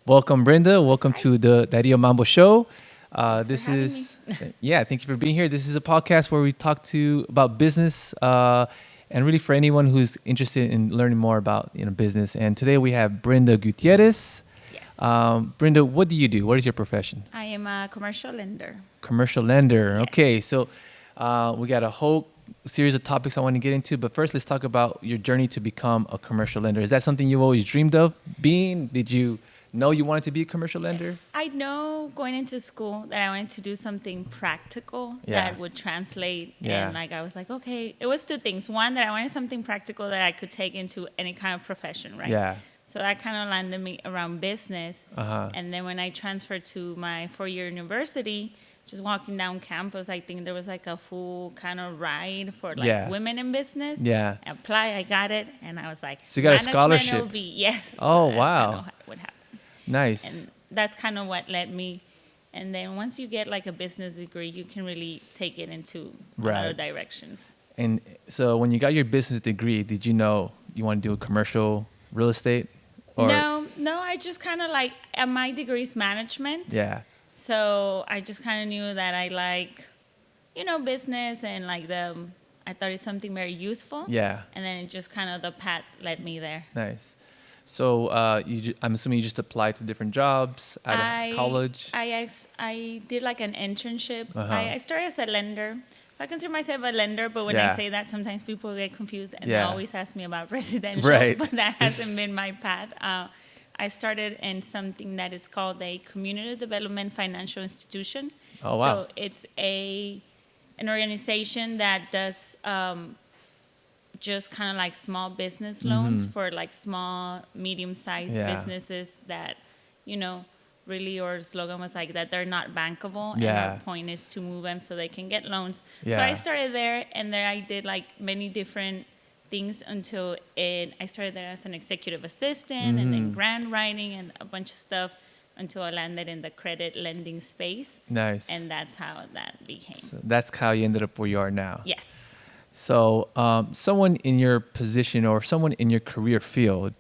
Welcome, Brenda. Welcome Hi. to the Dario Mambo show. Thanks for This having me. is, yeah, thank you for being here. This is a podcast where we talk to about business and really for anyone who's interested in learning more about business. And today we have Brenda Guiterrez. Yes. Brenda, what do you do? What is your profession? I am a commercial lender. Commercial lender. Okay, so Yes. we got a whole series of topics I want to get into, but first let's talk about your journey to become a commercial lender. Is that something you've always dreamed of being? Did you know you wanted to be a commercial lender? I know going into school that I wanted to do something practical Yeah. that would translate. Yeah. And like I was like, okay, it was two things. One, that I wanted something practical that I could take into any kind of profession, right? Yeah. So that kind of landed me around business. Uh-huh. And then when I transferred to my 4-year university, just walking down campus, I think there was like a full kind of ride for like Yeah. women in business. Yeah. I applied, I got it, and I was like, So you got a management scholarship. will be, yes. Oh, So that's wow. kind of what happened. Nice. And that's kind of what led me. And then once you get like a business degree, you can really take it into a lot Right. of directions. And so when you got your business degree, did you know you want to do a commercial real estate? Or No, I just kind of like, my degree is management. yeah. So I just kind of knew that I like, business and like I thought it's something very useful. Yeah. And then it just kind of, the path led me there. Nice. So I'm assuming you just applied to different jobs out of college. I did like an internship. Uh-huh. I started as a lender. So I consider myself a lender, but when Yeah. I say that, sometimes people get confused and they Yeah. always ask me about residential, Right. but that hasn't been my path. I started in something that is called a community development financial institution. Oh, wow. So it's an organization that does just kind of like small business loans for like small, medium-sized Yeah. businesses that, really our slogan was like that they're not bankable, and Yeah. our point is to move them so they can get loans. So Yeah. I started there, and there I did like many different things until I started there as an executive assistant, and then grant writing and a bunch of stuff until I landed in the credit lending space, Nice. and that's how that became. So that's how you ended up where you are now. Yes. So, someone in your position or someone in your career field,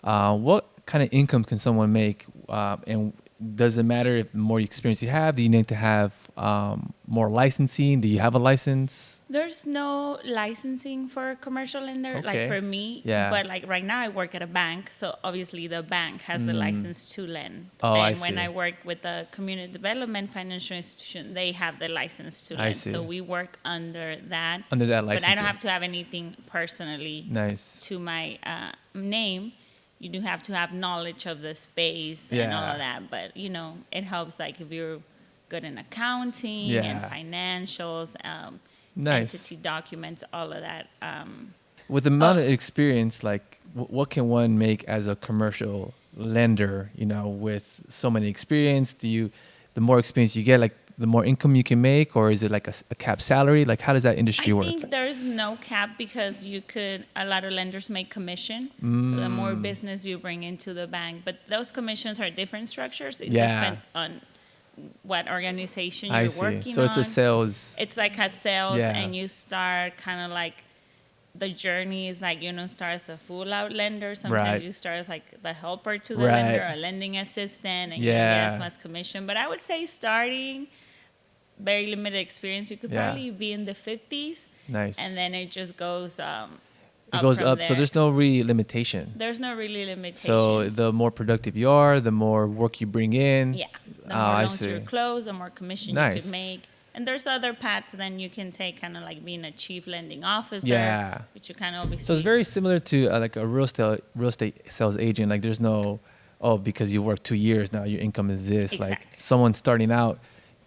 what kind of income can someone make? And does it matter if the more experience you have? Do you need to have more licensing? Do you have a license? There's no licensing for a commercial lender, Okay. like for me. Yeah. But like right now, I work at a bank, so obviously the bank has the license to lend. Oh, I and when see. I work with the community development financial institution, they have the license to I lend. see. So we work under that. Under that But I licensing. don't have to have anything personally Nice. to my name. You do have to have knowledge of the space and all Yeah. of that. But it helps like if you're good in accounting and Yeah. financials, Nice. entity documents, all of that. With the amount of experience, like what can one make as a commercial lender? With so many experience, the more experience you get, like the more income you can make, or is it like a cap salary? Like how does that industry I work? think there's no cap because a lot of lenders make commission. So the more Mm. business you bring into the bank, but those commissions are different structures. It Yeah. just depends on what organization I you're see. working So on. it's a sales. It's like a sales, Yeah. and you start kind of like the journey is like start as a full out lender. Sometimes Right. you start as like the helper to the Right. lender, or a lending assistant, and you don't Yeah. get as much commission. But I would say starting very limited experience, you could Yeah. probably be in the 50s, Nice. and then it just goes It goes from up. So there. there's no really limitation. There's no really limitations. So the more productive you are, the more work you bring in. Yeah, the Oh, more I loans see. you close, the more commission you Nice. could make. And there's other paths then you can take, kind of like being a chief lending officer. Yeah. Which you kind of obviously. So it's very similar to like a real estate sales agent. Like there's no, because you work 2 years now, your income is this. Like Exactly. someone starting out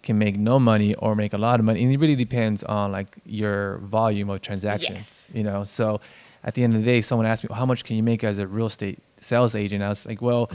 can make no money or make a lot of money, and it really depends on like your volume of transactions. Yes. So at the end of the day, someone asked me, well, how much can you make as a real estate sales agent? I was like, well,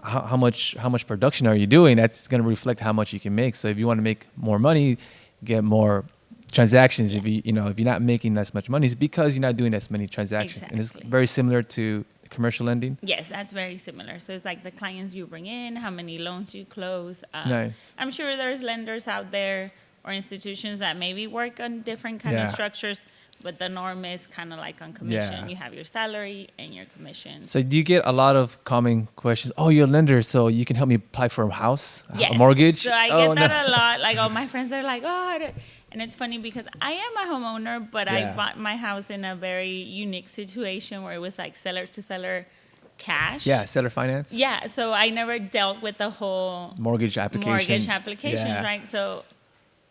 how much production are you doing? That's going to reflect how much you can make. So if you want to make more money, get more transactions. If if you're not making as much money, it's because you're not doing as many transactions. And it's Exactly. very similar to commercial lending. Yes, that's very similar. So it's like the clients you bring in, how many loans you close. Nice. I'm sure there's lenders out there or institutions that maybe work on different kind of Yeah. structures, But the norm is kind of like on commission. Yeah. You have your salary and your commission. So do you get a lot of common questions? Oh, you're a lender, so you can help me apply for a house, Yes. a mortgage? So I Oh, get that no. a lot. Like all my friends are like, oh, and it's funny because I am a homeowner, but I Yeah. bought my house in a very unique situation where it was like seller to seller cash. Yeah, seller finance. Yeah. So I never dealt with the whole Mortgage application. mortgage applications, Yeah. right? So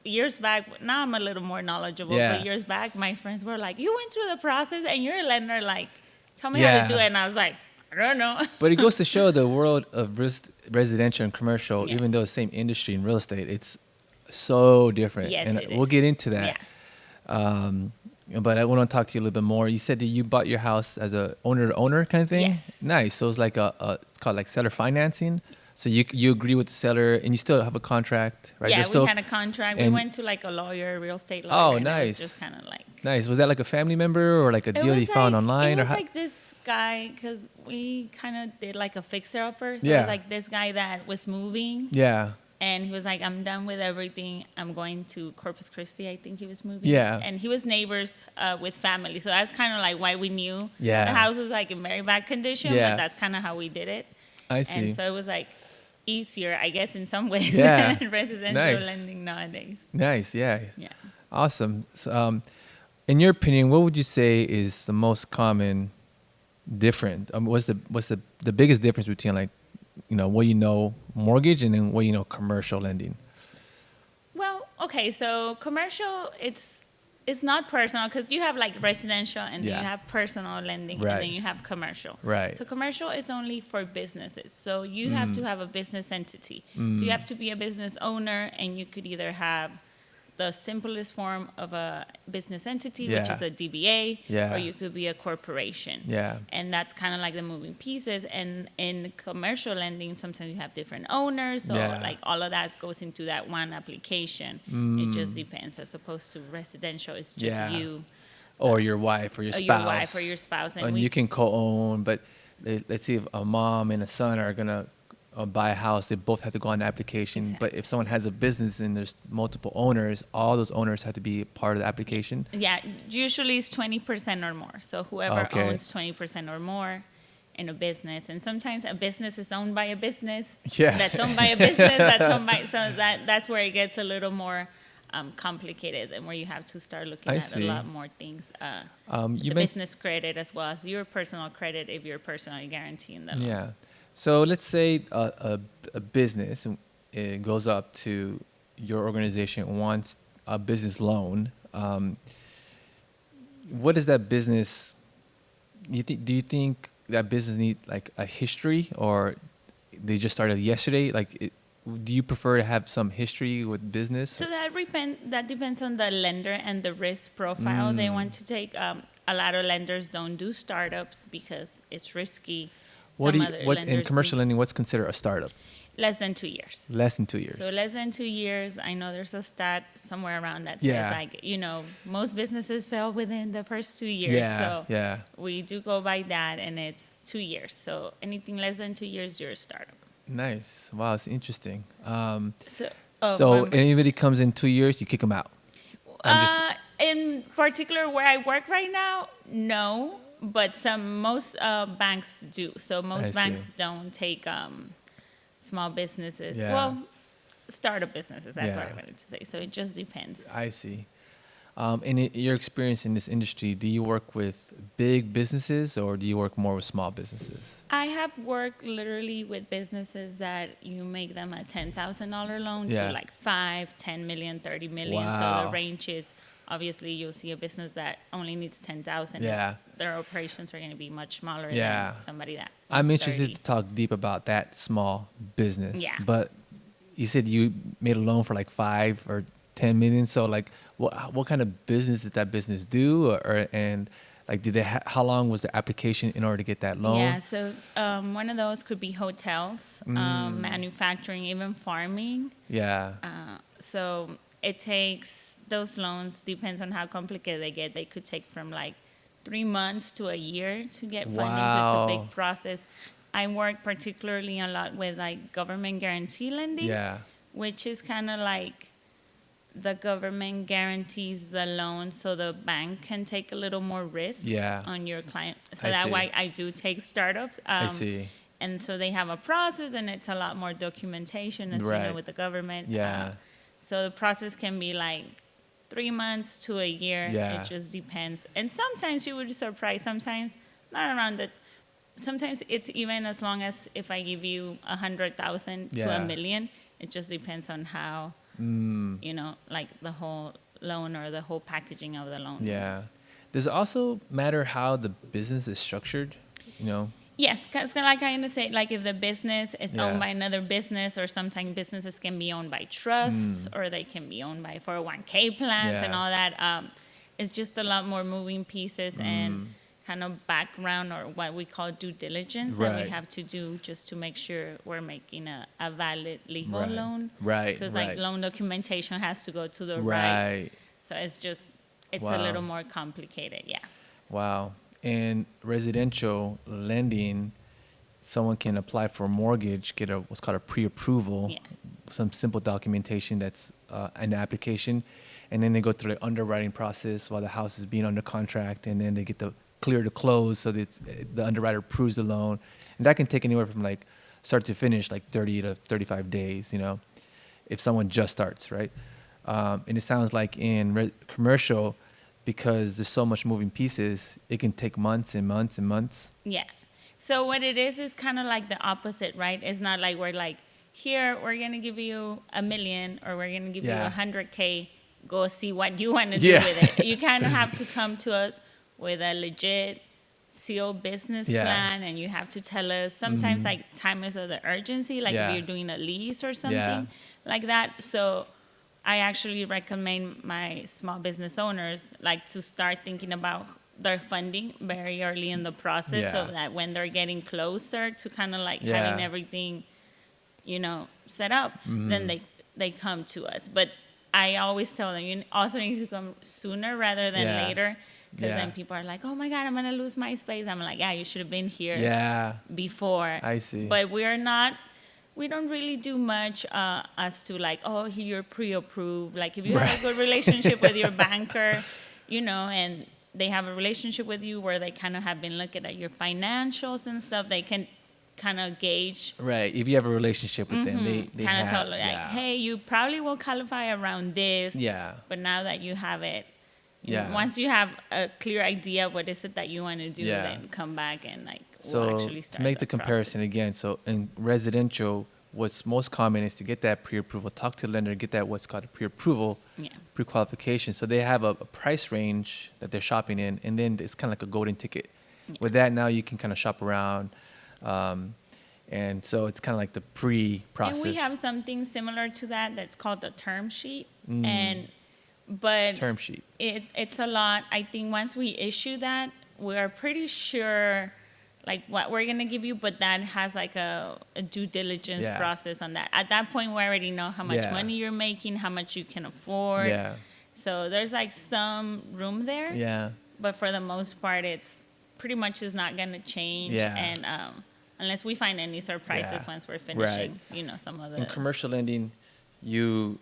years back, now I'm a little more knowledgeable, Yeah. but years back, my friends were like, you went through the process and you're a lender, like, tell me Yeah. how to do it. And I was like, I don't know. But it goes to show the world of residential and commercial, Yeah. even though it's the same industry in real estate, it's so different. Yes, and it we'll is. get into that. Yeah. But I want to talk to you a little bit more. You said that you bought your house as a owner to owner kind of thing. Yes. Nice. So it's like it's called like seller financing. So you agree with the seller and you still have a contract, right? Yeah, There's still, we had a contract. We and- went to like a lawyer, real estate lawyer. Oh, and nice. It was just kind of like. Nice. Was that like a family member or like a It deal was you found like- online? It or was how? like this guy, because we kind of did like a fixer upper. So Yeah. it was like this guy that was moving. Yeah. And he was like, I'm done with everything. I'm going to Corpus Christi, I think he was moving. Yeah. And he was neighbors with family. So that's kind of like why we knew Yeah. the house was like in very bad condition. Yeah. But that's kind of how we did it. I see. And so it was like easier, I guess, in some ways Yeah. than residential Nice. lending nowadays. Nice. Yeah. Yeah. Awesome. So, in your opinion, what would you say is the most common different? What's the biggest difference between like, what mortgage and then what commercial lending? Well, okay, so commercial, it's not personal because you have like residential and then Yeah. you have personal lending Right. and then you have commercial. Right. So commercial is only for businesses. So you have to have a business entity. So you have to be a business owner and you could either have the simplest form of a business entity, which Yeah. is a DBA, Yeah. or you could be a corporation. Yeah. And that's kind of like the moving pieces. And in commercial lending, sometimes you have different owners. So Yeah. like all of that goes into that one application. It just depends. As opposed to residential, it's just Yeah. you, Or your wife or your or spouse. your wife or your spouse. And we you can co-own, but let's see if a mom and a son are gonna buy a house, they both have to go on the application. Exactly. But if someone has a business and there's multiple owners, all those owners have to be part of the application. Yeah, usually it's 20% or more. So whoever Okay. owns 20% or more in a business, and sometimes a business is owned by a business. Yeah. That's owned by a business. That's owned by that's where it gets a little more complicated and where you have to start looking I at see. a lot more things. You The men- business credit as well as your personal credit if you're personally guaranteeing the loan. Yeah. So let's say a business goes up to your organization, wants a business loan. What does that business? Do you think that business need like a history, or they just started yesterday? Do you prefer to have some history with business? So that depends on the lender and the risk profile they want to take. A lot of lenders don't do startups because it's risky. What Some in other lenders commercial do. lending? What's considered a startup? Less than 2 years. Less than 2 years. So less than 2 years. I know there's a stat somewhere around that says Yeah. most businesses fail within the first 2 years. Yeah, So yeah. we do go by that, and it's 2 years. So anything less than 2 years, you're a startup. Nice. Wow, it's interesting. So, Anybody comes in 2 years, you kick them out. in particular, where I work right now, no, but most banks do. So I most see. banks don't take small businesses. Yeah. Well, startup businesses. That's what Yeah. I wanted to say. So it just depends. I see. Your experience in this industry, do you work with big businesses or do you work more with small businesses? I have worked literally with businesses that you make them a $10,000 loan Yeah. to like 5, 10 million, 30 million. So Wow. the range is obviously you'll see a business that only needs 10,000. Yeah. Their operations are going to be much smaller Yeah. than somebody that. I'm needs interested 30. to talk deep about that small business. Yeah. But you said you made a loan for like 5 or 10 million. So like, what kind of business did that business do? And like, how long was the application in order to get that loan? Yeah, so one of those could be hotels, manufacturing, even farming. Yeah. So it takes those loans, depends on how complicated they get. They could take from like 3 months to a year to get funding. So it's a Wow. big process. I work particularly a lot with like government guarantee lending, Yeah. which is kind of like the government guarantees the loan so the bank can take a little more risk Yeah. on your client. So I that's see. why I do take startups. I see. And so they have a process, and it's a lot more documentation, as you know, Right. with the government. Yeah. So the process can be like 3 months to a year. Yeah. It just depends. And sometimes you would be surprised. Sometimes not around the. Sometimes it's even as long as if I give you 100,000 to Yeah. a million. It just depends on how, like the whole loan or the whole packaging of the loan. Yeah. is. Does it also matter how the business is structured? You know? Yes, because like I understand, like if the business is Yeah. owned by another business, or sometimes businesses can be owned by trusts, or they can be owned by 401k plans and Yeah. all that. It's just a lot more moving pieces and kind of background, or what we call due diligence that we Right. have to do just to make sure we're making a valid legal Right. loan. Right. Because Right. like loan documentation has to go to the Right. So it's a Wow. little more complicated, yeah. Wow. And residential lending, someone can apply for a mortgage, get what's called a pre-approval, Yeah. some simple documentation that's an application, and then they go through the underwriting process while the house is being under contract, and then they get the clear to close, so that the underwriter approves the loan, and that can take anywhere from like start to finish, like 30 to 35 days, if someone just starts, right? And it sounds like in commercial, because there's so much moving pieces, it can take months and months and months. Yeah. So what it is kind of like the opposite, right? It's not like we're like, here, we're going to give you $1 million, or we're going to give you Yeah. 100K. Go see what you want to Yeah. do with it. You kind of have to come to us with a legit sealed business Yeah. plan, and you have to tell us sometimes like time is of the urgency, like Yeah. if you're doing a lease or something Yeah. like that. So I actually recommend my small business owners like to start thinking about their funding very early in the process, Yeah. so that when they're getting closer to kind of like Yeah. having everything, set up, then they come to us. But I always tell them, you also need to come sooner rather than Yeah. later, because Yeah. then people are like, oh my God, I'm going to lose my space. I'm like, yeah, you should have been here Yeah. before. I see. But we don't really do much as to like, oh, you're pre-approved. Like if you have a good relationship with your banker, and they have a relationship with you where they kind of have been looking at your financials and stuff, they can kind of gauge. Right. If you have a relationship with them, they Kind of have, tell like, yeah. hey, you probably will qualify around this. Yeah. But now that you have it, Yeah. once you have a clear idea what is it that you want to do, Yeah. then come back and like we'll So actually start to make the comparison process. again, so in residential, what's most common is to get that pre-approval, talk to the lender, get that what's called a pre-approval, Yeah. pre-qualification. So they have a price range that they're shopping in, and then it's kind of like a golden ticket. Yeah. With that, now you can kind of shop around, and so it's kind of like the pre-process. And we have something similar to that that's called the term sheet. Mm. But term sheet. it's a lot. I think once we issue that, we are pretty sure like what we're gonna give you, but that has like a due diligence Yeah. process on that. At that point, we already know how much Yeah. money you're making, how much you can afford. Yeah. So there's like some room there. Yeah. But for the most part, it's pretty much is not gonna change. Yeah. And unless we find any surprises Yeah. once we're finishing, some of the. In commercial lending, you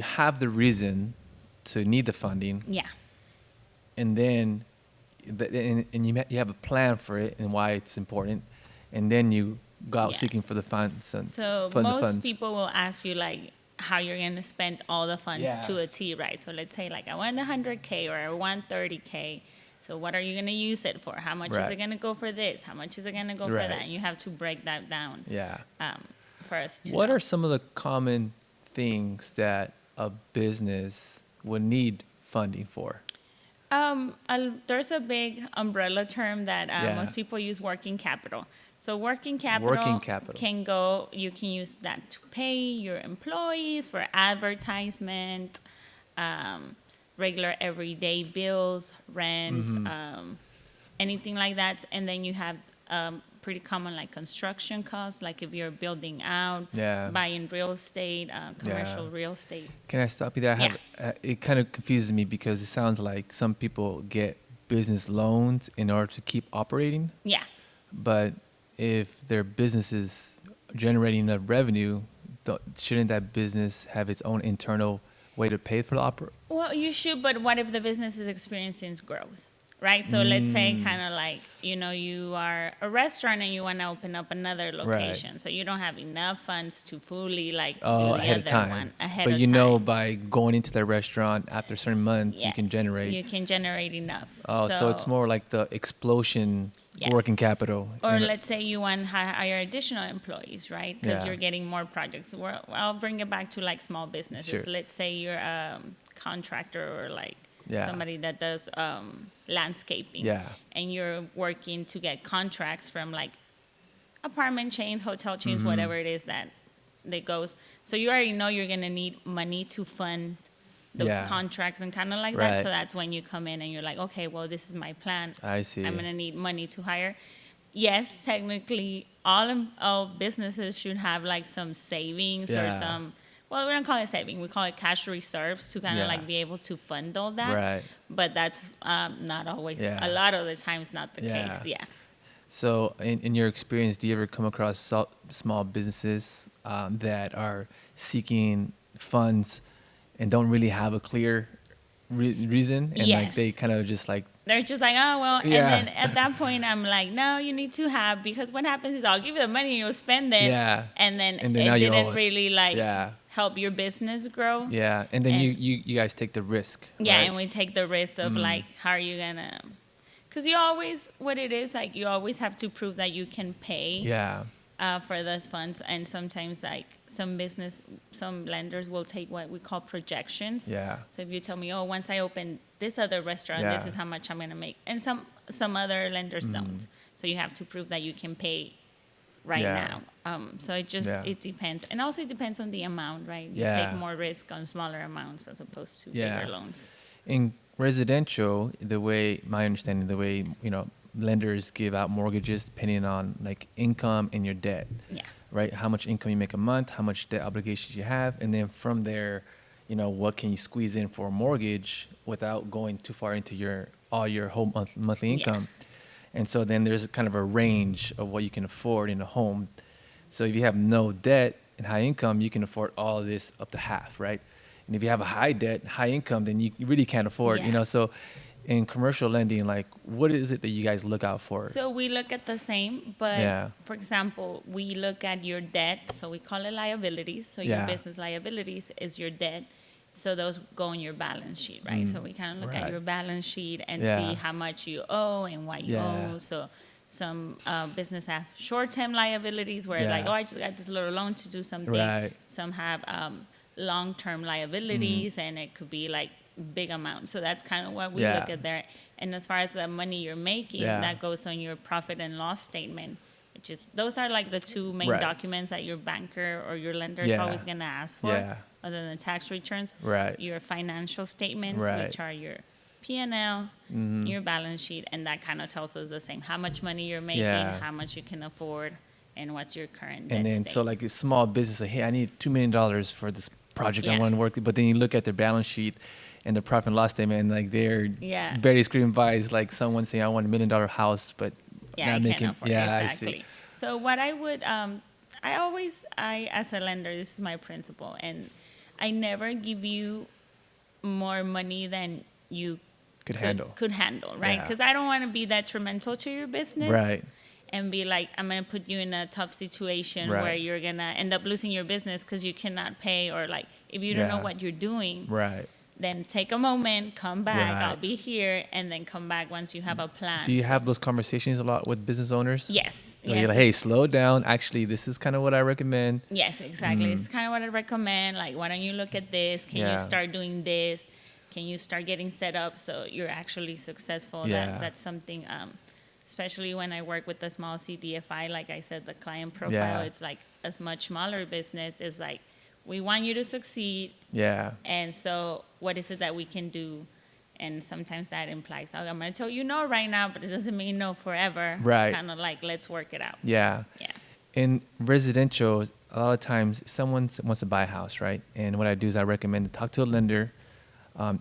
have the reason to need the funding, Yeah. and then and you have a plan for it and why it's important, and then you go out Yeah. seeking for the funds. So fund the most funds. people will ask you like how you're gonna spend all the funds Yeah. to a T, right? So let's say like I want 100K or I want 30K. So what are you gonna use it for? How much is Right. it gonna go for this? How much is it gonna go for Right. that? And you have to break that down Yeah. for us to What know. are some of the common things that a business would need funding for? There's a big umbrella term that Yeah. most people use, working capital. So working capital can go, you can use that to pay your employees for advertisement, regular everyday bills, rent, anything like that. And then you have pretty common like construction costs, like if you're building out, Yeah. buying real estate, commercial Yeah. real estate. Can I stop you there? It kind of confuses me because it sounds like some people get business loans in order to keep operating, Yeah. but if their business is generating enough revenue, shouldn't that business have its own internal way to pay for the Well, you should, but what if the business is experiencing growth, right? So let's say kind of like, you are a restaurant and you want to open up another location. So you don't have enough funds to fully like do the ahead of other time. one ahead But of you time. know, by going into the restaurant after certain months, you can Yes, generate. you can generate enough. Oh, so it's more like the explosion Yeah. working capital. Or let's say you want to hire additional employees, right? Because Yeah. you're getting more projects. I'll bring it back to like small businesses. Sure. Let's say you're a contractor or like Yeah. somebody that does landscaping. Yeah. And you're working to get contracts from like apartment chains, hotel chains, Mm-hmm. whatever it is that goes. So you already know you're going to need money to fund those Yeah. contracts and kind of like Right. that. So that's when you come in and you're like, okay, well, this is my plan. I see. I'm going to need money to hire. Yes, technically, all businesses should have like some savings or Yeah. some, well, we don't call it saving. We call it cash reserves to kind of Yeah. like be able to fund all that. Right. But that's not always, Yeah. a lot of the times not the Yeah. case. Yeah. So, in your experience, do you ever come across small businesses that are seeking funds and don't really have a clear reason, and like Yes. they kind of just like They're just like, oh, well, Yeah. and then at that point, I'm like, no, you need to have, because what happens is I'll give you the money, you'll spend it, Yeah. and then And then now it you owe didn't us. really like Yeah. help your business grow. Yeah, and then And- you guys take the risk. Yeah, right? and we take the risk of like, how are you gonna? Because you always, what it is like, you always have to prove that you can pay Yeah. for those funds, and sometimes like some lenders will take what we call projections. Yeah. So if you tell me, oh, once I open this other restaurant, Yeah. this is how much I'm gonna make, and some other lenders don't. So you have to prove that you can pay right Yeah. now. So it just Yeah. it depends, and also it depends on the amount, right? You Yeah. take more risk on smaller amounts as opposed to Yeah. bigger loans. In residential, my understanding, the way lenders give out mortgages depending on like income and your debt. Yeah. Right? How much income you make a month, how much debt obligations you have, and then from there, what can you squeeze in for a mortgage without going too far into all your whole monthly Yeah. income. And so then there's kind of a range of what you can afford in a home. So if you have no debt and high income, you can afford all of this up to half, right? And if you have a high debt, high income, then you really can't afford, Yeah. So in commercial lending, like what is it that you guys look out for? So we look at the same, but Yeah. for example, we look at your debt. So we call it liabilities. So Yeah. your business liabilities is your debt. So those go on your balance sheet, right? So we kind of look Right. at your balance sheet and Yeah. see how much you owe and what you Yeah. owe. So some business have short-term liabilities where like, Yeah. oh, I just got this little loan to do something. Right. Some have long-term liabilities, and it could be like big amounts. So that's kind of what we Yeah. look at there. And as far as the money you're making, Yeah. that goes on your profit and loss statement, which is, those are like the two main Right. documents that your banker or your lender is Yeah. always going to ask for, Yeah. other than tax returns. Right. Your financial statements, Right. which are your P&L, your balance sheet, and that kind of tells us the same, how much money you're making, Yeah. how much you can afford, and what's your current debt And then, state. so like a small business, like, hey, I need $2 million for this project I Yeah. want to work. But then you look at their balance sheet and the profit and loss statement, and like they're Yeah. barely scraping by. It's like someone saying, I want $1 million house, but Yeah, not I making. can't afford it. Yeah, Exactly. I see. So what I would, I as a lender, this is my principle, and I never give you more money than you Could handle. Could handle, right? Yeah. Because I don't want to be detrimental to your business, Right. And be like, I'm gonna put you in a tough situation Right. where you're gonna end up losing your business because you cannot pay, or like if you don't know Yeah. what you're doing, Right. then take a moment, come back. Right. I'll be here, and then come back once you have a plan. Do you have those conversations a lot with business owners? Yes. Where yes. you're like, hey, slow down. Actually, this is kind of what I recommend. Yes, exactly. It's kind of what I recommend. Like, why don't you look at this? Can Yeah. you start doing this? Can you start getting set up so you're actually successful? Yeah. That's something, especially when I work with the small CDFI, like I said, the client profile, Yeah. it's like a much smaller business. It's like, we want you to succeed. Yeah. And so what is it that we can do? And sometimes that implies, oh, I'm going to tell you no right now, but it doesn't mean no forever. Right. Kind of like, let's work it out. Yeah. Yeah. In residential, a lot of times someone wants to buy a house, right? And what I do is I recommend to talk to a lender,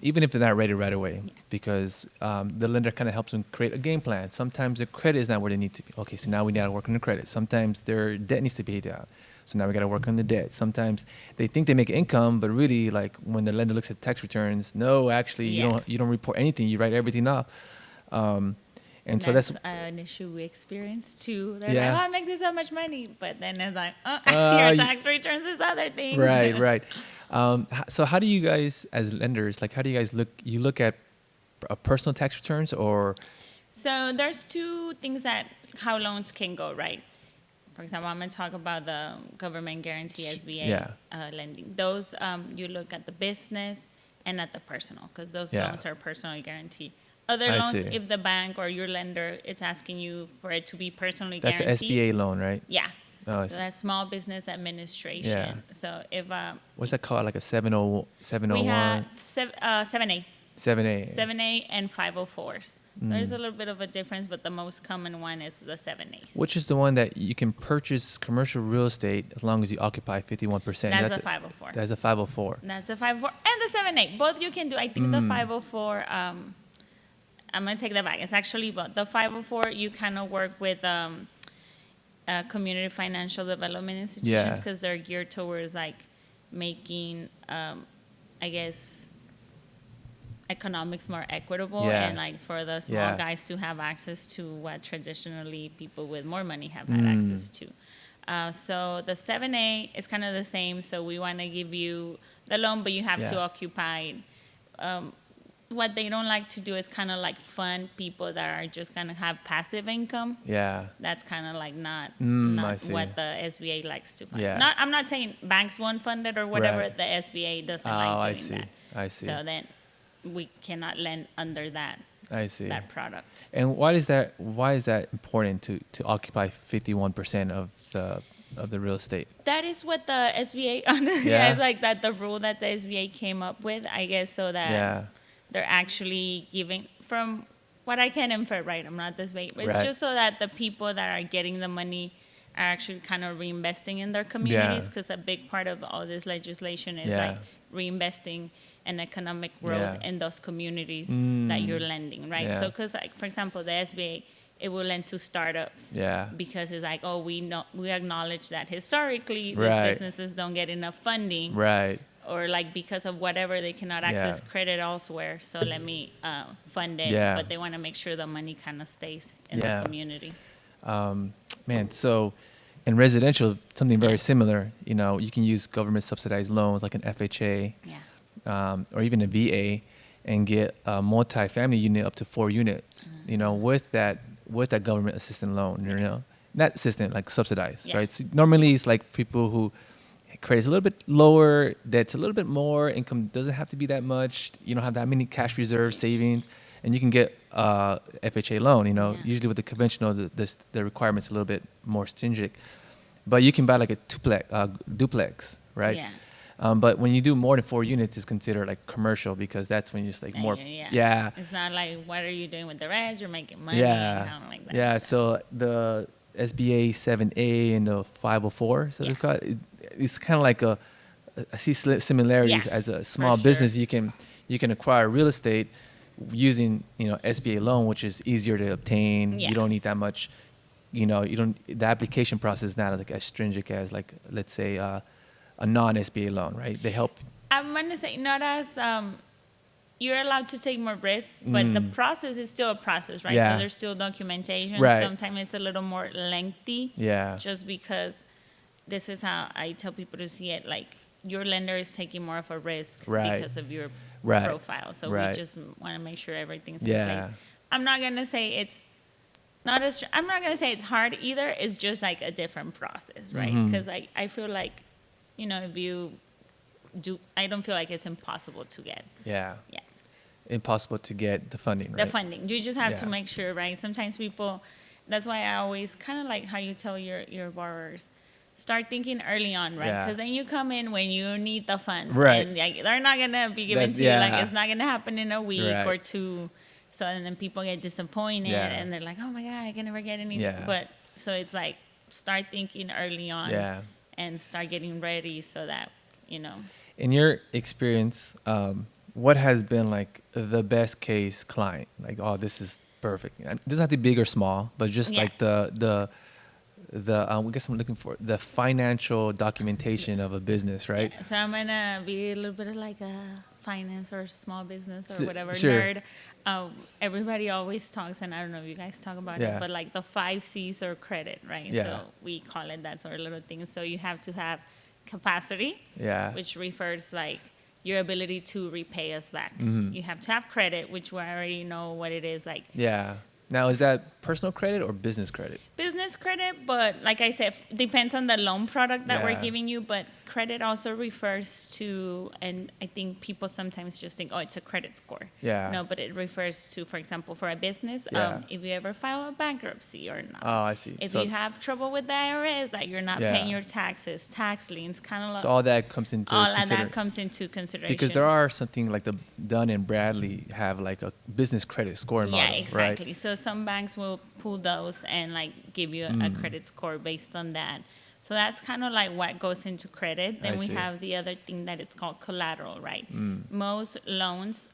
even if they're not ready right away, because the lender kind of helps them create a game plan. Sometimes their credit is not where they need to be. Okay, so now we got to work on the credit. Sometimes their debt needs to be paid out. So now we got to work on the debt. Sometimes they think they make income, but really, like when the lender looks at tax returns, no, actually, you don't report anything. You write everything up. And so that's an issue we experience too. They're Yeah. like, oh, I make this so much money. But then it's like, oh, Uh, your tax returns is other things. right, right. So how do you guys, as lenders, like how do you guys look? You look at personal tax returns, or So there's two things that how loans can go, right? For example, I'm going to talk about the government guarantee SBA Yeah. lending. Those, you look at the business and at the personal, because those Yeah. loans are personally guaranteed. Other I loans, see. if the bank or your lender is asking you for it to be personally that's an guaranteed. SBA loan, right? Yeah. Oh, I So see. that's Small Business Administration. Yeah. So if What's that called? Like a 70, we 701, have 7A. 7A. 7A and 504s. There's a little bit of a difference, but the most common one is the 7As. Which is the one that you can purchase commercial real estate as long as you occupy 51%. That's a 504. That's a 504. That's a 504 and the 7A. Both you can do. I think the 504. I'm gonna take that back. It's actually both. The 504 you kind of work with community financial development institutions Yeah. because they're geared towards like making, I guess, economics more equitable Yeah. and like for the small Yeah. guys to have access to what traditionally people with more money have had access to. So the 7A is kind of the same. So we want to give you the loan, but you have to Yeah. occupy. What they don't like to do is kind of like fund people that are just going to have passive income. Yeah. That's kind of like not I see. what the SBA likes to fund. Yeah. I'm not saying banks won't fund it or whatever. Right. The SBA doesn't Oh, like I doing see. that. I see. So then we cannot lend under that I see. that product. And why is that? Why is that important to occupy 51% of the real estate? That is what the SBA honestly Yeah. is like that the rule that the SBA came up with, I guess, so that Yeah. they're actually giving from what I can infer, right? I'm not this way. But it's Right. just so that the people that are getting the money are actually kind of reinvesting in their communities because a big part of all this legislation is Yeah. like reinvesting in economic growth Yeah. in those communities that you're lending, right? Yeah. So because like for example, the SBA, it will lend to startups Yeah. because it's like, oh, we acknowledge that historically Right. these businesses don't get enough funding Right. or like because of whatever they cannot access Yeah. credit elsewhere, so let me fund it. Yeah. But they want to make sure the money kind of stays in Yeah. the community. Man, so in residential, something very similar. You know, you can use government subsidized loans like an FHA Yeah. or even a VA and get a multi-family unit up to 4 units. You know, with that government assistance loan. You know, not assistant, like subsidized, Yeah. right? So normally it's like people who credit's a little bit lower, debt's a little bit more, income doesn't have to be that much. You don't have that many cash reserves, savings, and you can get FHA loan. You know, Yeah. usually with the conventional, the requirements a little bit more stringent. But you can buy like a duplex, right? Yeah. But when you do more than 4 units, it's considered like commercial because that's when you just like more. Yeah. It's not like, what are you doing with the rest? You're making money. Yeah. Kind of like that Yeah. stuff. So the SBA 7A and the 504, so Yeah. it's called. It's kind of like I see similarities Yeah, as a small for business. sure. You can acquire real estate using SBA loan, which is easier to obtain. Yeah. You don't need that much. The application process is not like as stringent as like let's say a non-SBA loan, right? They help. I'm going to say not as, you're allowed to take more risks, but the process is still a process, right? Yeah. So there's still documentation. Right. Sometimes it's a little more lengthy. Yeah. Just because this is how I tell people to see it. Like, your lender is taking more of a risk Right. because of your Right. profile. So Right. we just want to make sure everything's in Yeah. place. I'm not going to say it's not as, I'm not going to say it's hard either. It's just like a different process, right? Mm-hmm. Because I feel like, if you do, I don't feel like it's impossible to get. Yeah. Yeah. Impossible to get the funding, right? The funding. You just have to Yeah. make sure, right? Sometimes people, that's why I always kind of like how you tell your borrowers, start thinking early on, right? Yeah. Because then you come in when you need the funds. Right. And like, they're not going to be given That's- to you. Like, yeah. it's not going to happen in a week Right. or two. So, and then people get disappointed Yeah. and they're like, oh my God, I can never get anything. Yeah. But, so it's like, start thinking early on Yeah. and start getting ready so that, In your experience, what has been like the best case client? Like, oh, this is perfect. It doesn't have to be big or small, but just Yeah. like I guess I'm looking for the financial documentation of a business, right? So I'm gonna be a little bit of like a finance or small business or whatever Sure. nerd. Everybody always talks, and I don't know if you guys talk about Yeah. it, but like the 5 C's or credit, right? Yeah. So we call it that sort of little thing. So you have to have capacity, Yeah. which refers like your ability to repay us back. Mm-hmm. You have to have credit, which we already know what it is, like Yeah. Now, is that personal credit or business credit? business credit, but like I said, depends on the loan product that we're Yeah. giving you. But credit also refers to, and I think people sometimes just think, oh, it's a credit score. Yeah. No, but it refers to, for example, for a business, Yeah. if you ever file a bankruptcy or not. Oh, I see. If So, you have trouble with the IRS, that you're not Yeah. paying your taxes, tax liens, kind of like so all that comes into all of consider- that comes into consideration. because there are something like the Dun and Bradley have like a business credit score model, Yeah, exactly. right? So some banks will pull those and like give you a credit score based on that. So that's kind of like what goes into credit. Then I we see. have the other thing that it's called collateral, right? Mm. Most loans,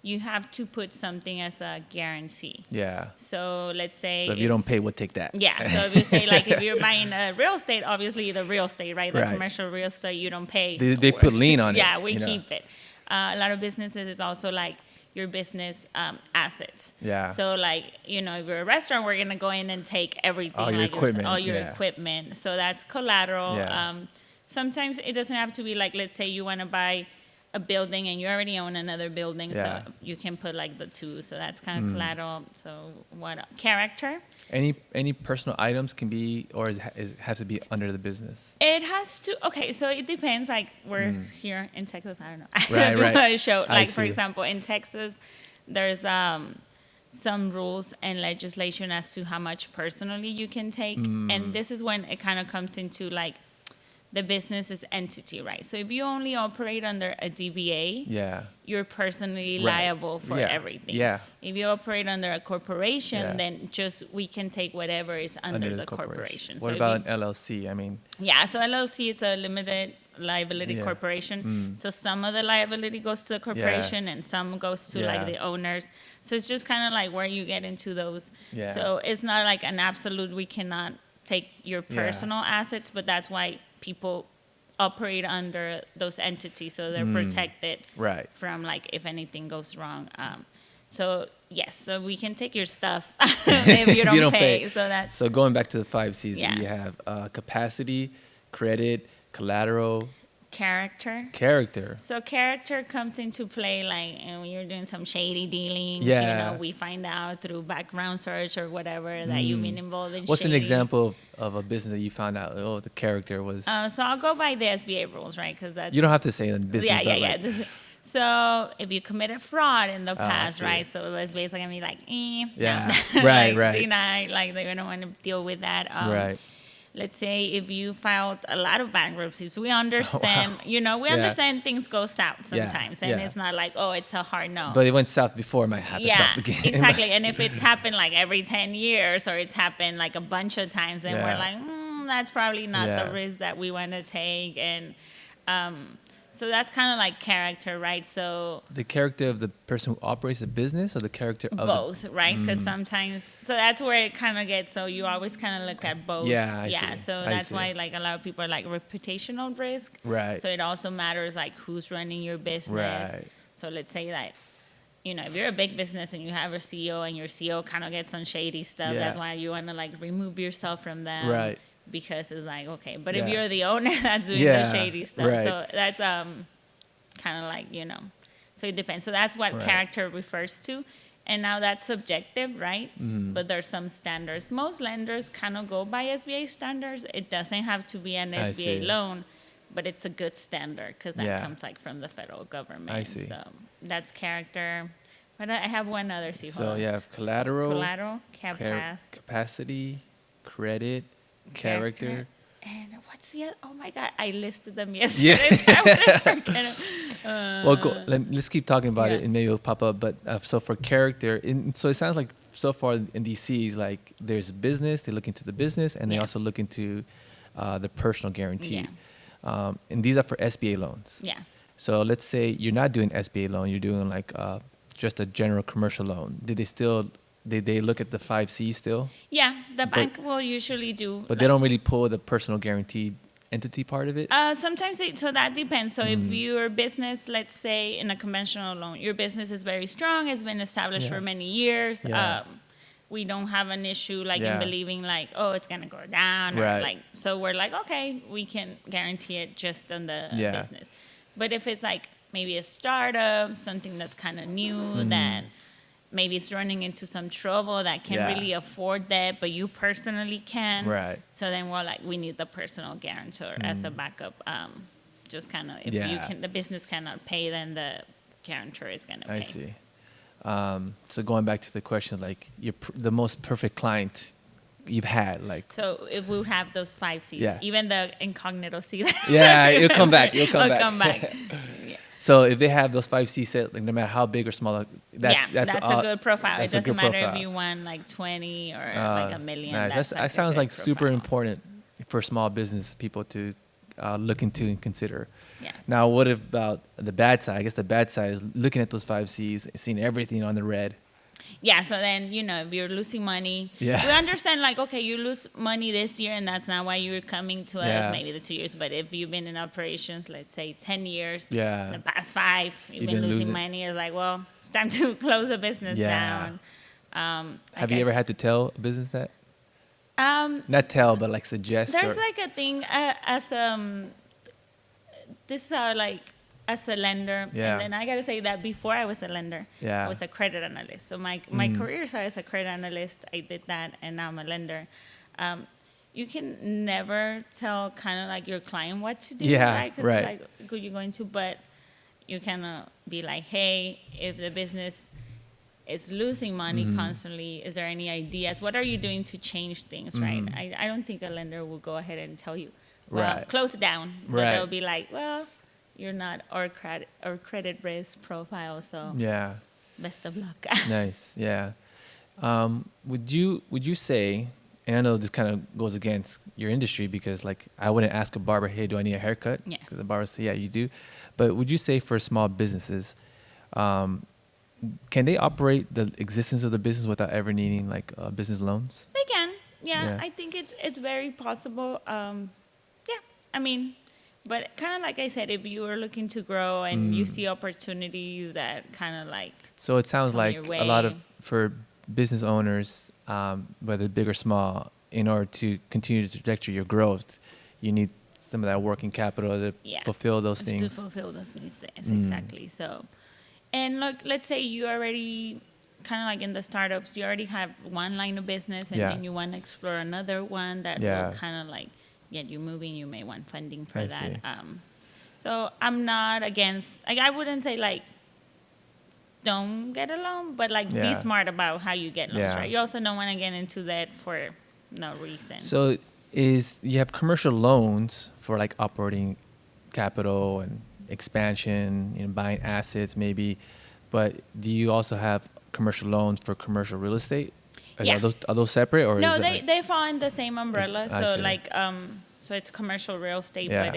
you have to put something as a guarantee. Yeah. So let's say So if you don't pay, we'll take that. yeah. So if you say like if you're buying a real estate, obviously the real estate, right? The Right. commercial real estate, you don't pay. They for. put lien on it, Yeah, we you know. keep it. A lot of businesses is also like your business assets. Yeah. So like if you're a restaurant, we're gonna go in and take everything, All your like equipment, all your yeah. equipment. So that's collateral. Yeah. Sometimes it doesn't have to be like, let's say you want to buy a building and you already own another building, Yeah. so you can put like the two. So that's kind Mm. of collateral. So what character? Any personal items can be, or has to be under the business. It has to. Okay, so it depends. Like we're here in Texas. I don't know. Right, Do right. a show. I Like for see. example, in Texas, there's some rules and legislation as to how much personally you can take, and this is when it kind of comes into like the business's entity, right? So if you only operate under a DBA, Yeah. you're personally Right. liable for Yeah. everything. Yeah. If you operate under a corporation, Yeah. then just we can take whatever is under the corporation. What So if about you- an LLC? I mean, yeah, so LLC is a limited liability Yeah. corporation. So some of the liability goes to the corporation and some goes to like Yeah. the owners. So it's just kind of like where you get into those. Yeah. So it's not like an absolute, we cannot take your Yeah. personal assets, but that's why people operate under those entities so they're protected right. from like if anything goes wrong. So yes, so we can take your stuff if you don't, pay. So that's So going back to the 5 C's, Yeah. you have capacity, credit, collateral, character. character. So character comes into play like when you're doing some shady dealings. Yeah. We find out through background search or whatever that you've been involved in. What's an shady. example of a business that you found out? Oh, the character was. So I'll go by the SBA rules, right? Because that's you don't have to say the business. yeah, but yeah. like- This is- so if you committed fraud in the I past, see. right? So it's basically gonna be like, Yeah. no. Right, like, right. deny, like they don't want to deal with that. Right. Let's say if you filed a lot of bankruptcies, we understand, we understand things go south Yeah, sometimes. And yeah. it's not like, oh, it's a hard no. But it went south before, it might happen yeah, south again. exactly. And if it's happened like every 10 years or it's happened like a bunch of times, then Yeah. we're like, that's probably not Yeah. the risk that we want to take. And so that's kind of like character, right? So The character of the person who operates the business, or the character of both, right? Because sometimes, so that's where it kind of gets, so you always kind of look at both. Yeah, I see. So I that's see. why like a lot of people are like reputational risk. Right. So it also matters like who's running your business. Right. So let's say that, if you're a big business and you have a CEO and your CEO kind of gets some shady stuff, Yeah. that's why you want to like remove yourself from them. Right. Because it's like, okay, but if Yeah. you're the owner that's doing Yeah, the shady stuff, right. so that's kind of like, so it depends. So that's what Right. character refers to. And now that's subjective, right? Mm-hmm. But there's some standards. Most lenders kind of go by SBA standards. It doesn't have to be an I SBA see. loan, but it's a good standard because that Yeah. comes like from the federal government. I see. So that's character. But I have one other. See, So hold on. you have collateral, Collateral, capacity, credit, character. And what's the other? Oh my God, I listed them yesterday. So I wouldn't forget them. Well, let's keep talking about it, yeah. and maybe it'll pop up. But so for character, so it sounds like so far in DCs, like there's business, they look into the business, and they Yeah. also look into the personal guarantee. Yeah. And these are for SBA loans. Yeah. So let's say you're not doing SBA loan, you're doing like just a general commercial loan. Did they still they look at the 5C still, Yeah, the bank will usually do. but they don't really pull the personal guaranteed entity part of it. Sometimes so that depends. So if Mm. your business, let's say in a conventional loan, your business is very strong, it's been established Yeah. for many years. Yeah. We don't have an issue like in Yeah. believing like, oh, it's gonna go down, or Right. like, so we're like, okay, we can guarantee it just on the Yeah. business. But if it's like maybe a startup, something that's kind of new, Mm-hmm. that maybe it's running into some trouble that can't Yeah. really afford that, but you personally can. Right. So then we're like, we need the personal guarantor as a backup. Just kind of, if you Yeah. can, the business cannot pay, then the guarantor is gonna pay. I see. So going back to the question, like the most perfect client you've had, like. So if we have those 5 C's, Yeah. even the incognito C. Yeah, it'll come back. It'll come It'll back. come back. Yeah. So if they have those 5C set, like no matter how big or small, that's a good profile. It that's a doesn't good matter profile. if you want like 20 or like a million. Nice. That's That a sounds good like super profile. important for small business people to look into and consider. Yeah. Now, what about the bad side? I guess the bad side is looking at those 5Cs, seeing everything on the red. Yeah, so then, if you're losing money, Yeah. we understand, like, okay, you lose money this year, and that's not why you're coming to us, Yeah. maybe the 2 years. But if you've been in operations, let's say 10 years, Yeah. in the past 5, you've been been losing losing. money, it's like, well, it's time to close the business Yeah. down. Have you ever had to tell a business that? Um, Not tell, but like suggest. there's or, like a thing this is like as a lender, Yeah. and then I gotta say that before I was a lender, Yeah. I was a credit analyst. So my career started as a credit analyst. I did that, and now I'm a lender. You can never tell kind of like your client what to do, Yeah, right? 'Cause right. it's like who you're going to, but you kind of be like, hey, if the business is losing money Mm-hmm. constantly, is there any ideas? What are you doing to change things, right? I don't think a lender will go ahead and tell you, well, Mm-hmm. Right. close it down. But Right. they'll be like, well, you're not our credit risk profile, so Yeah. best of luck. Nice. Yeah. Would you say, and I know this kind of goes against your industry because like I wouldn't ask a barber, hey, do I need a haircut? Yeah. Because the barber say, yeah, you do. But would you say for small businesses, can they operate the existence of the business without ever needing like business loans? They can. Yeah, Yeah. I think it's very possible. Yeah, I mean, but kind of like I said, if you are looking to grow and you see opportunities that kind of like, So it sounds Come like your a lot of way. for business owners, whether big or small, in order to continue the trajectory of your growth, you need some of that working capital to Yeah. fulfill those to things. fulfill those needs. Yes, exactly. So, and look, let's say you already kind of like in the startups, you already have one line of business, and Yeah. then you want to explore another one that Yeah. will kind of like get you moving. You may want funding for I that. see. So I'm not against. Like I wouldn't say like don't get a loan, but like Yeah. be smart about how you get loans. Yeah. Right? You also don't want to get into that for no reason. So you have commercial loans for like operating capital and expansion, buying assets maybe, but do you also have commercial loans for commercial real estate? Yeah. Are those separate or No, is it they, like- they fall in the same umbrella. I So see. like so it's commercial real estate, Yeah.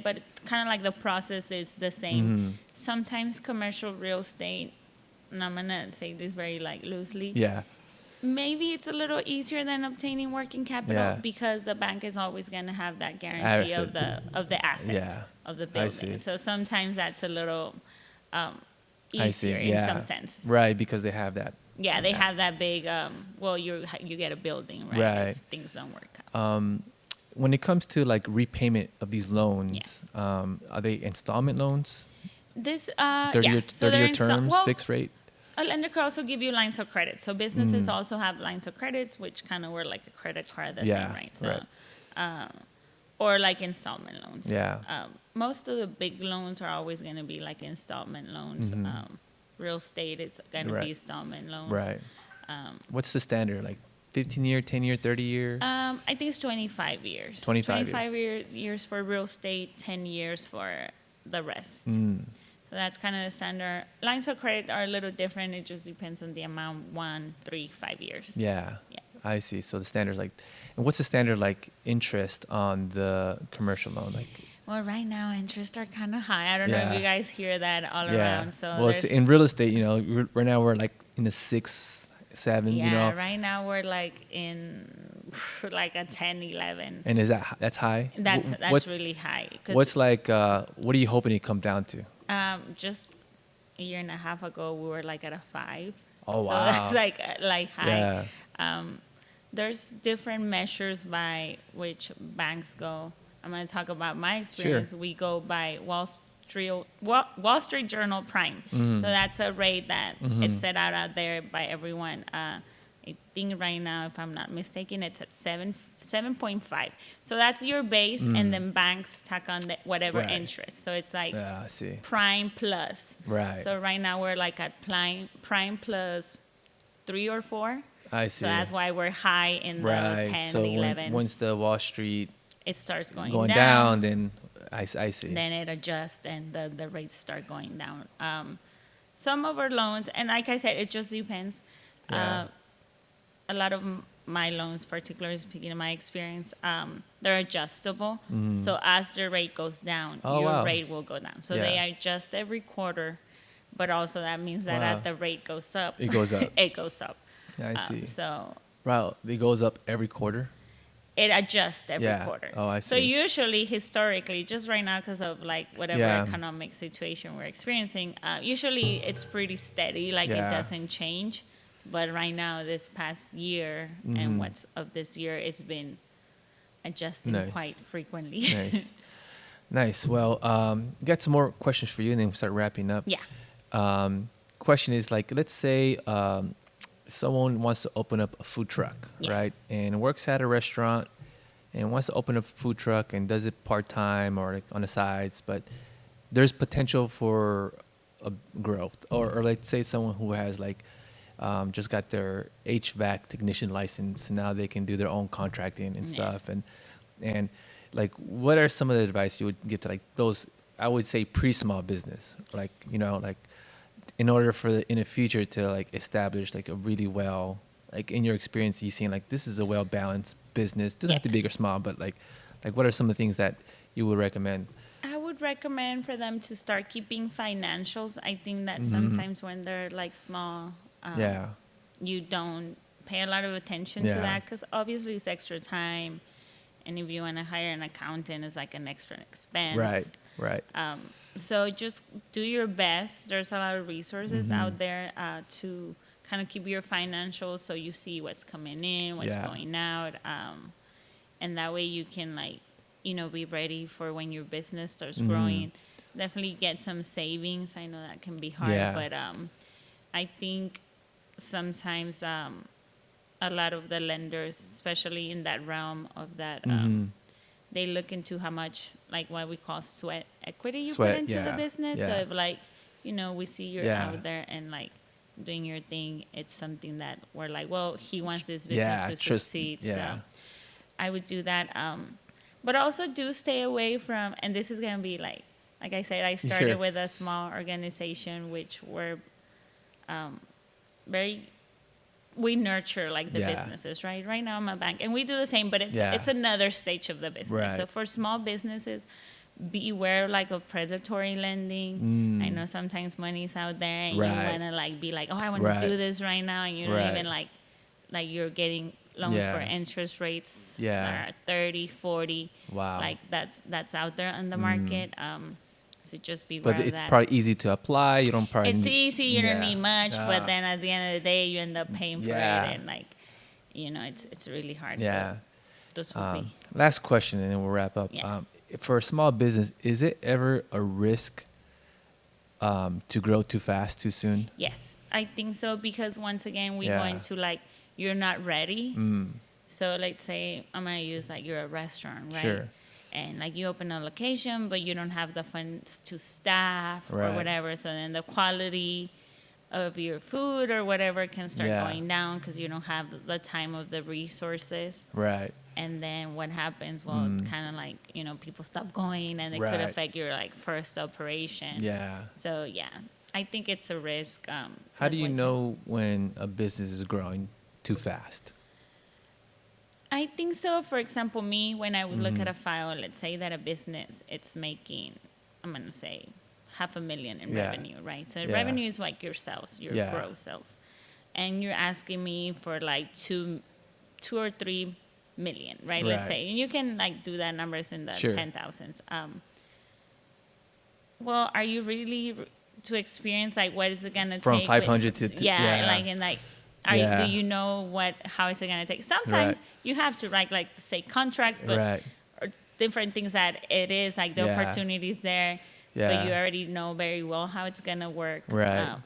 but kind of like the process is the same. Mm-hmm. Sometimes commercial real estate, and I'm gonna say this very like loosely. Yeah. Maybe it's a little easier than obtaining working capital Yeah. because the bank is always gonna have that guarantee Asset. of the asset Yeah. of the I see. building. So sometimes that's a little I see. easier Yeah. in some sense. Right, because they have that. Yeah, they have that big. Well, you get a building, right? Right. If things don't work out. When it comes to like repayment of these loans, are they installment loans? This 30-year, so they're 30-year terms, well, fixed rate? a lender could also give you lines of credit. So businesses also have lines of credits, which kind of were like a credit card, the Yeah, same, right? So, right. Or like installment loans. Yeah. Most of the big loans are always going to be like installment loans. Real estate is going to Right. be installment loans. Right. What's the standard? Like 15-year, 10-year, 30-year? I think it's 25 years. 25 years for real estate, 10 years for the rest. So that's kind of the standard. Lines of credit are a little different. It just depends on the amount, 1, 3, 5 years. Yeah. Yeah. I see. So the standard's like, and what's the standard like interest on the commercial loan? Like, Well, right now, interests are kind of high. I don't know Yeah. if you guys hear that all yeah. around. So Well, it's, there's- in real estate, right now we're like in the 6 7, Yeah, you know. right now we're like in like a 10, 11. And that's high? That's really high. What's Because like, what are you hoping to come down to? just a year and a half ago, we were like at a 5. Oh, So that's wow. like high. Yeah. There's different measures by which banks go. I'm going to talk about my Sure. experience. We go by Wall Street Journal Prime. Mm-hmm. So that's a rate that it's set out there by everyone. I think right now, if I'm not mistaken, it's at 7.5. So that's your base, and then banks tack on whatever Right. interest. So it's like Yeah, I see. prime plus. Right. So right now we're like at prime plus 3 or 4. I see. So that's why we're high in the Right. 10, So 11s. once the Wall Street It starts going down, then I see. then it adjusts and the rates start going down. Some of our loans, and like I said, it just depends. Yeah. A lot of my loans, particularly speaking of my experience, they're adjustable. So as the rate goes down, Oh, your wow. rate will go down. So Yeah. they adjust every quarter, but also that means that Wow. as the rate goes up, It goes up. it goes up. I see. So Wow, it goes up every quarter? it adjusts every Yeah. quarter. Oh, I So see. usually, historically, just right now because of like whatever Yeah. economic situation we're experiencing, usually it's pretty steady, like Yeah. it doesn't change. But right now, this past year and what's of this year, it's been adjusting Nice. quite frequently. Nice. Nice. Well, got some more questions for you, and then we'll start wrapping up. Yeah. Question is like, let's say someone wants to open up a food truck, Yeah. right? And works at a restaurant and wants to open up a food truck and does it part-time or like on the sides, but there's potential for a growth. Or let's say someone who has like just got their HVAC technician license. Now they can do their own contracting and Yeah. stuff. And like, what are some of the advice you would give to like those, I would say pre-small business, like, you know, like in order for in the future to like establish like a really well, like in your experience, you seen like this is a well-balanced business. Doesn't have to be big or small, but like what are some of the things that you would recommend? I would recommend for them to start keeping financials. I think that sometimes when they're like small, Yeah. you don't pay a lot of attention to Yeah. that because obviously it's extra time. And if you want to hire an accountant, it's like an extra expense. Right. So just do your best. There's a lot of resources out there to kind of keep your financials so you see what's coming in, what's Yeah. going out. And that way you can like, be ready for when your business starts growing. Definitely get some savings. I know that can be hard, Yeah. but I think sometimes a lot of the lenders, especially in that realm of that, they look into how much, like what we call sweat equity you Sweat, put into the yeah, business. So yeah. if like, we see you're Yeah. out there and like doing your thing, it's something that we're like, well, he wants this business Yeah, to trust- succeed. yeah. So I would do that. But also do stay away from, and this is going to be like I said, I started Sure. with a small organization, which were we nurture like the Yeah. businesses, right? Right now I'm a bank and we do the same, but Yeah. it's another stage of the business. Right. So for small businesses, beware like of predatory lending. I know sometimes money's out there and Right. you want to like be like, oh, I want Right. to do this right now. And you don't Right. even like you're getting loans Yeah. for interest rates Yeah. that are 30, 40. Wow. Like that's out there on the market. So just beware But of it's that. probably easy to apply. You don't probably It's need, easy, you don't yeah. need much, Ah. but then at the end of the day, you end up paying for Yeah. it, and like, it's really hard. Yeah. So those would be. Last question, and then we'll wrap up. Yeah. For a small business, is it ever a risk to grow too fast, too soon? Yes, I think so because once again, we Yeah. go into like you're not ready. So let's say I'm gonna use like you're a restaurant, right? Sure. And like you open a location, but you don't have the funds to staff Right. or whatever. So then the quality of your food or whatever can start Yeah. going down because you don't have the time of the resources. Right. And then what happens? Well, it's kind of like people stop going, and it could Right. affect your like first operation. Yeah. So yeah, I think it's a risk. How that's do you what- know when a business is growing too fast? I think so. For example, me, when I would look at a file, let's say that a business, it's making, I'm going to say, $500,000 in Yeah. revenue, right? So Yeah. revenue is like your sales, your Yeah. gross sales. and you're asking me for like 2 or 3 million, right? Let's Right. say, and you can like do that numbers in the Sure. 10,000s. Well, are you really to experience like what is it gonna From take? 500 to yeah, yeah. like and like. Yeah. Do you know how is it gonna take? Sometimes Right. you have to write like say contracts, but Right. or different things that it is like the Yeah. opportunities there, but Yeah. you already know very well how it's gonna work. Right.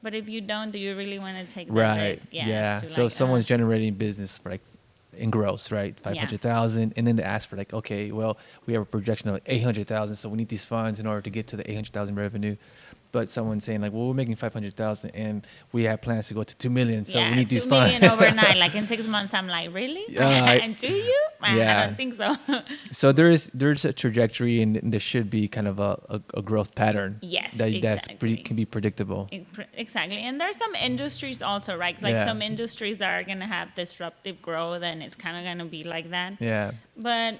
But if you don't, do you really want to take that Right. risk? Yeah. it's too, So like, someone's generating business for like in gross, right? 500,000, and then they ask for like, okay, well, we have a projection of like 800,000, so we need these funds in order to get to the 800,000 revenue. But someone's saying like, well, we're making 500,000, and we have plans to go to 2 million, so we need these 2 funds. million overnight, like in 6 months. I'm like, really? And do you? I yeah. don't think so. So there's a trajectory, and there should be kind of a growth pattern. Yes, that's exactly. can be predictable. Exactly. And there's some industries also, right? Like Yeah. some industries that are going to have disruptive growth, and it's kind of going to be like that. Yeah. But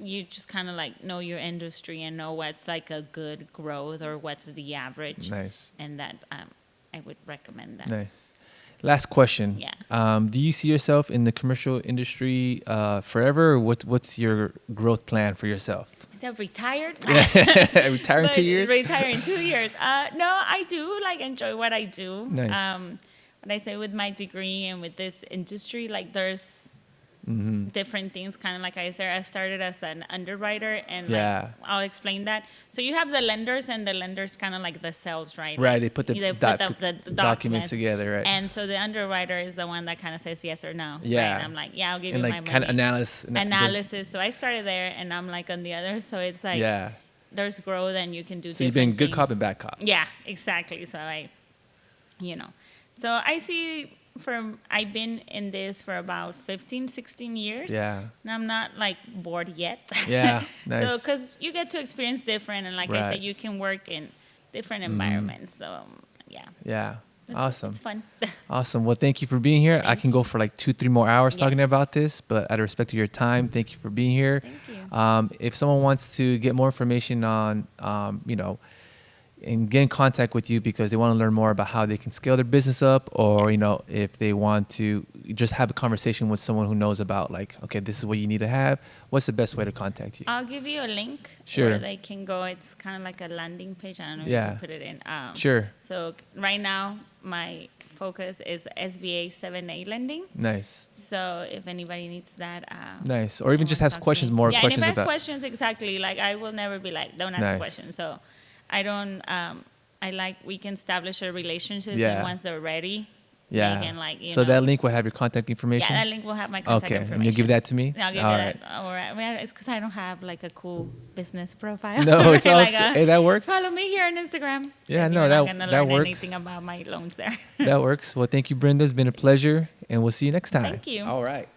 you just kind of like know your industry and know what's like a good growth or what's the average. Nice. And that I would recommend that. Nice. Last question. Yeah. Do you see yourself in the commercial industry forever? Or what's your growth plan for yourself? So retired? Retire in 2 years? Retire in 2 years. No, I do like enjoy what I do. Nice. What I say with my degree and with this industry, like there's different things. Kind of like I said, I started as an underwriter, and Yeah. like, I'll explain that. So you have the lenders, and the lenders kind of like the sales, right? Right. Like, They put the the documents together, right? And so the underwriter is the one that kind of says yes or no. Yeah. Right? And I'm like, yeah, I'll give and you like my kind of money. analysis. So I started there, and I'm like on the other. So it's like Yeah. there's growth, and you can do. So you've been different good things. cop and bad cop. Yeah, exactly. So so I see I've been in this for about 15, 16 years. Yeah. And I'm not like bored yet. Yeah. Nice. So, because you get to experience different, and like I Right. said, you can work in different environments. So, yeah. Yeah. Awesome. It's fun. Awesome. Well, thank you for being here. I can go for like 2-3 more hours talking Yes. about this, but out of respect to your time, thank you for being here. Thank you. If someone wants to get more information on, and get in contact with you because they want to learn more about how they can scale their business up, or, if they want to just have a conversation with someone who knows about like, okay, this is what you need to have, what's the best way to contact you? I'll give you a link Sure. where they can go. It's kind of like a landing page. I don't know if Yeah. you can put it in. Sure. So right now, my focus is SBA 7A lending. Nice. So if anybody needs that, Nice. Or even they just wanna has talk to questions, me. more yeah, questions and if I have about. questions, exactly. Like I will never be like, don't ask Nice. a question. So I don't. We can establish a relationship, Yeah. and once they're ready, Yeah. they can like So that link will have your contact information? Yeah, that link will have my contact Okay. information. And you'll give that to me? I'll give All you right. that. All right. Well, it's because I don't have like a cool business profile. No, it's all like hey, that works. Follow me here on Instagram. Yeah, If no, you're that- not gonna that learn works. anything about my loans there. That works. Well, thank you, Brenda. It's been a pleasure, and we'll see you next time. Thank you. All right.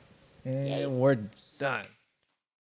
And we're done.